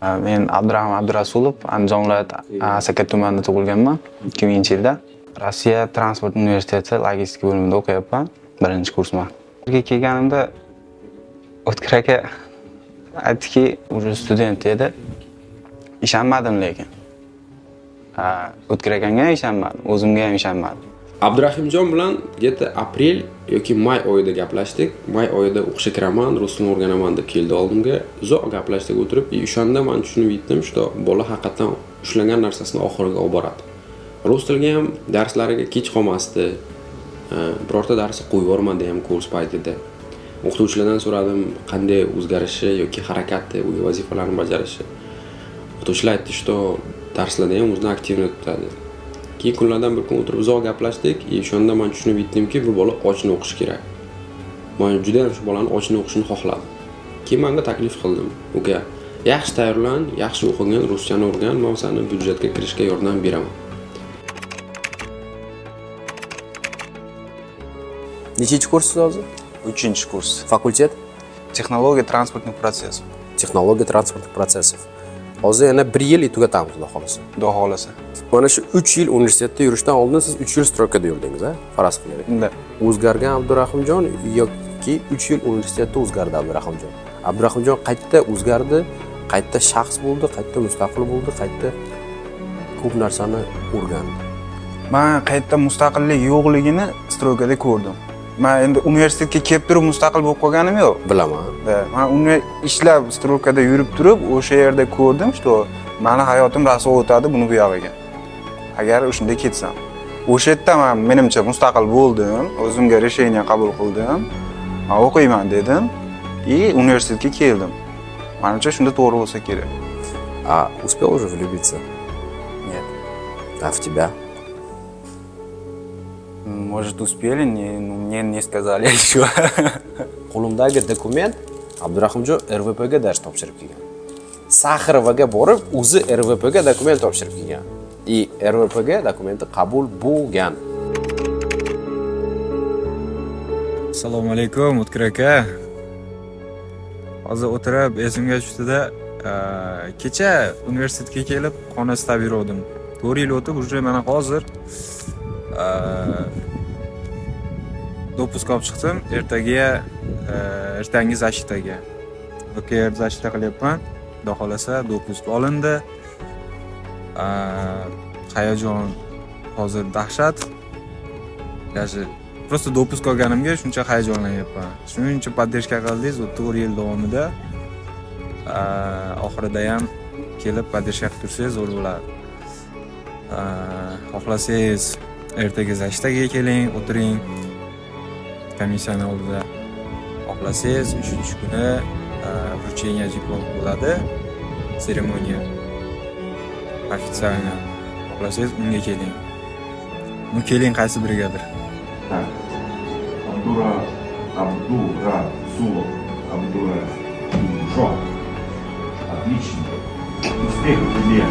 Men Abdurahim Abdurasulov, Andijon viloyati Asaka tumanida tug'ilganman. 2000-yilda Rossiya transport universiteti logistika bo'limida o'qiyapman. 1-kursman. Yerga kelganimda O'tkir aka aytdiki, уже student edi. Ishonmadim lekin. O'tkir akamga ishonmadim, o'zimga ham ishonmadim. Abdurahimjon bilan где-то aprel yoki may oyida gaplashdik. May oyida o'qishga kiraman, rus tilini o'rganaman deb keldi oldimga. Uzoq gaplashdik o'tirib, o'shanda men tushunib yetdim, что bola haqiqatan ushlagan narsasini oxiriga olib boradi. Rus tiliga ham darslariga kech qolmasdi. Birorta darsni qo'yib yubormadi ham kurs paytida. O'qituvchilardan so'radim, qanday o'zgarishi yoki harakati, uy vazifalarini bajarishi. O'qituvchilar aytdi, что darslarda ham o'zini aktivni tutadi. Keyin kunlardan bir kun o'tirib uzoq gaplashdik. O'shanda men tushunib yetdimki, bu bola ochni o'qish kerak. Men juda ham shu bolani ochni o'qishini xohladim. Keyin menga taklif qildim. Uka, yaxshi tayyorlan, yaxshi o'qigan, ruschani o'rgan, men seni byudjetga kirishga yordam beraman. Nechinchi kursiz hozir? 3-kurs. Fakultet? Texnologiya transportning protsessi. Texnologiya transportning protsessov. Hozir yana 1 yil tugatamiz, xudo xolasa. Xudo xolasa. Mana shu 3 yil universitetda yurishdan oldin siz 3 yil strokada yurdingiz, a? Faraz qilaylik. Unda O'zgargan Abdurahimjon yoki 3 yil universitetda o'zgardi Abdurahimjon. Abdurahimjon qayta o'zgardi, qayta shaxs bo'ldi, qayta mustaqil bo'ldi, qayta ko'p narsani o'rgandi. men qayerda mustaqillik yo'qligini strokada ko'rdim. Men endi universitetga kelib turib mustaqil bo'lib qolganim yo'q. Bilaman. Men ishlab strokada yurib turib o'sha yerda ko'rdim, что meni hayotim raso o'tadi buni bu yog'iga. Agar o'shunda ketsam. O'sha yerda men menimcha mustaqil bo'ldim, o'zimga решение qabul qildim. Men o'qiyman dedim universitetga keldim. Menimcha shunda to'g'ri bo'lsa kerak. А успел уже влюбиться? Нет. А в тебя? Может, uspели, мне не сказали еще. Qo'limdagi dokument Abdurahimjon RVPga dars topshirib kelgan. Saxirovaga borib, o'zi RVPga dokument topshirib kelgan. RVPga dokumenti qabul bo'lgan. Assalomu alaykum, O'tkir aka. Hozir o'tirib esimga tushdi-da, kecha universitetga kelib xonasida yurdim. 4 yil o'tib, уже mana hozir dopusк olib chiqdim. Ertangi zashitaga. OKR zashita qilyapman. Xudo xolasa dopusк olindi. Hayajon hozir dahshat. Даже просто dopusк olganimga shuncha hayajonlanyapman. Shuncha поддержка qildingiz 4 yil davomida. Oxirida ham kelib поддержка qilib tursangiz zo'r bo'ladi. Xohlasangiz ertaga zashitaga keling, o'tiring. Komissiyani oldida. Xohlasangiz 3-kuni вручение диплом bo'ladi. Seremoniya. Официально. Xohlasangiz unga keling. Nu keling qaysi birigadir. Абдурасулов. Отлично. Успехов тебе.